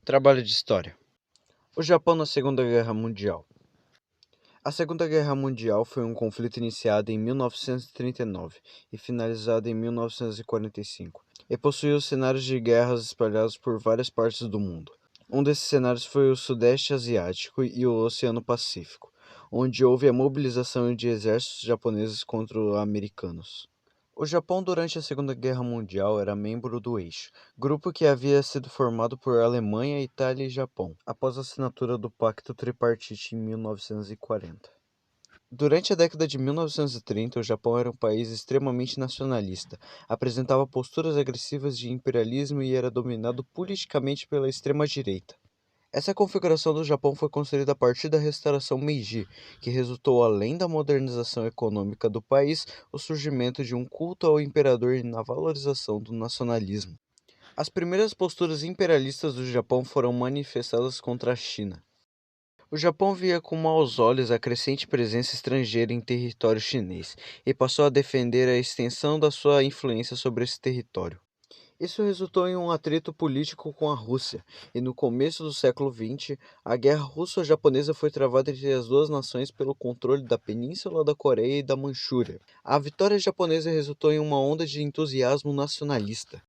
Trabalho de História. O Japão na Segunda Guerra Mundial. A Segunda Guerra Mundial foi um conflito iniciado em 1939 e finalizado em 1945, e possuiu cenários de guerras espalhados por várias partes do mundo. Um desses cenários foi o Sudeste Asiático e o Oceano Pacífico, onde houve a mobilização de exércitos japoneses contra os americanos. O Japão durante a Segunda Guerra Mundial era membro do Eixo, grupo que havia sido formado por Alemanha, Itália e Japão, após a assinatura do Pacto Tripartite em 1940. Durante a década de 1930, o Japão era um país extremamente nacionalista, apresentava posturas agressivas de imperialismo e era dominado politicamente pela extrema-direita. Essa configuração do Japão foi construída a partir da restauração Meiji, que resultou, além da modernização econômica do país, o surgimento de um culto ao imperador e na valorização do nacionalismo. As primeiras posturas imperialistas do Japão foram manifestadas contra a China. O Japão via com maus olhos a crescente presença estrangeira em território chinês e passou a defender a extensão da sua influência sobre esse território. Isso resultou em um atrito político com a Rússia, e no começo do século XX, a guerra russo-japonesa foi travada entre as duas nações pelo controle da Península da Coreia e da Manchúria. A vitória japonesa resultou em uma onda de entusiasmo nacionalista.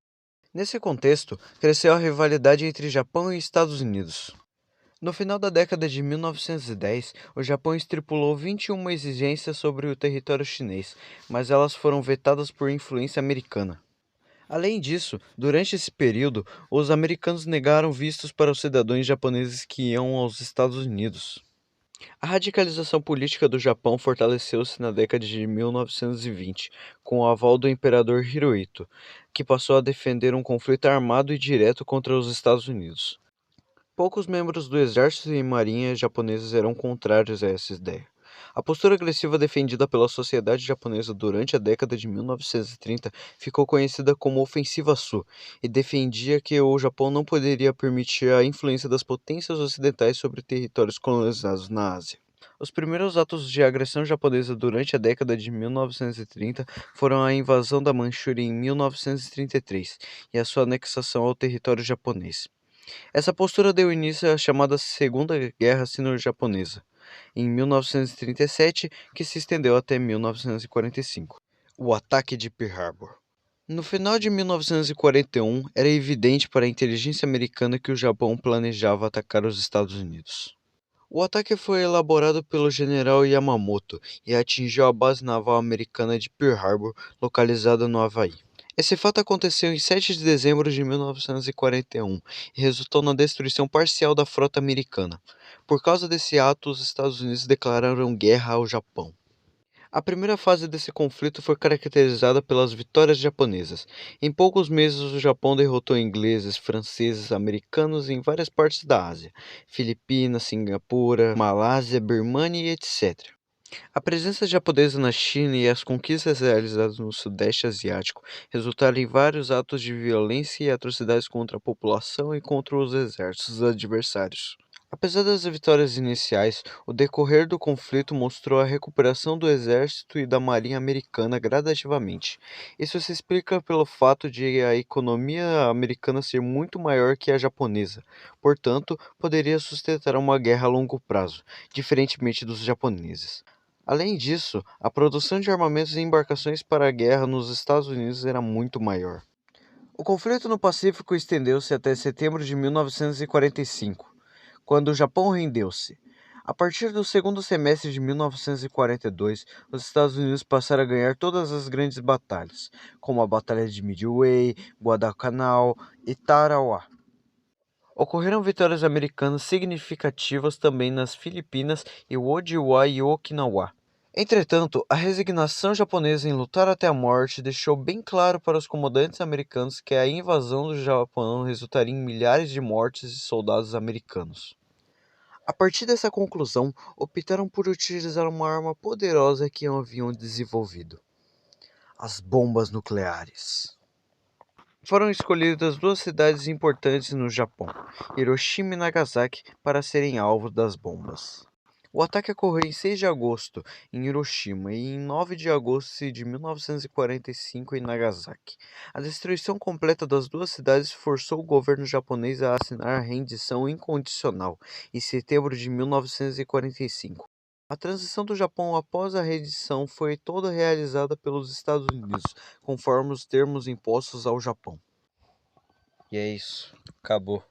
Nesse contexto, cresceu a rivalidade entre Japão e Estados Unidos. No final da década de 1910, o Japão estipulou 21 exigências sobre o território chinês, mas elas foram vetadas por influência americana. Além disso, durante esse período, os americanos negaram vistos para os cidadãos japoneses que iam aos Estados Unidos. A radicalização política do Japão fortaleceu-se na década de 1920, com o aval do imperador Hirohito, que passou a defender um conflito armado e direto contra os Estados Unidos. Poucos membros do exército e marinha japoneses eram contrários a essa ideia. A postura agressiva defendida pela sociedade japonesa durante a década de 1930 ficou conhecida como Ofensiva Sul e defendia que o Japão não poderia permitir a influência das potências ocidentais sobre territórios colonizados na Ásia. Os primeiros atos de agressão japonesa durante a década de 1930 foram a invasão da Manchúria em 1933 e a sua anexação ao território japonês. Essa postura deu início à chamada Segunda Guerra Sino-Japonesa, em 1937, que se estendeu até 1945. O ataque de Pearl Harbor. No final de 1941, era evidente para a inteligência americana que o Japão planejava atacar os Estados Unidos. O ataque foi elaborado pelo general Yamamoto e atingiu a base naval americana de Pearl Harbor, localizada no Havaí. Esse fato aconteceu em 7 de dezembro de 1941 e resultou na destruição parcial da frota americana. Por causa desse ato, os Estados Unidos declararam guerra ao Japão. A primeira fase desse conflito foi caracterizada pelas vitórias japonesas. Em poucos meses, o Japão derrotou ingleses, franceses, americanos em várias partes da Ásia, Filipinas, Singapura, Malásia, Birmania e etc. A presença japonesa na China e as conquistas realizadas no Sudeste Asiático resultaram em vários atos de violência e atrocidades contra a população e contra os exércitos adversários. Apesar das vitórias iniciais, o decorrer do conflito mostrou a recuperação do exército e da marinha americana gradativamente. Isso se explica pelo fato de a economia americana ser muito maior que a japonesa, portanto, poderia sustentar uma guerra a longo prazo, diferentemente dos japoneses. Além disso, a produção de armamentos e embarcações para a guerra nos Estados Unidos era muito maior. O conflito no Pacífico estendeu-se até setembro de 1945, quando o Japão rendeu-se. A partir do segundo semestre de 1942, os Estados Unidos passaram a ganhar todas as grandes batalhas, como a Batalha de Midway, Guadalcanal e Tarawa. Ocorreram vitórias americanas significativas também nas Filipinas e Ojibwa e Okinawa. Entretanto, a resignação japonesa em lutar até a morte deixou bem claro para os comandantes americanos que a invasão do Japão resultaria em milhares de mortes de soldados americanos. A partir dessa conclusão, optaram por utilizar uma arma poderosa que haviam desenvolvido: as bombas nucleares. Foram escolhidas duas cidades importantes no Japão, Hiroshima e Nagasaki, para serem alvo das bombas. O ataque ocorreu em 6 de agosto em Hiroshima e em 9 de agosto de 1945 em Nagasaki. A destruição completa das duas cidades forçou o governo japonês a assinar a rendição incondicional em setembro de 1945. A transição do Japão após a rendição foi toda realizada pelos Estados Unidos, conforme os termos impostos ao Japão. E é isso. Acabou.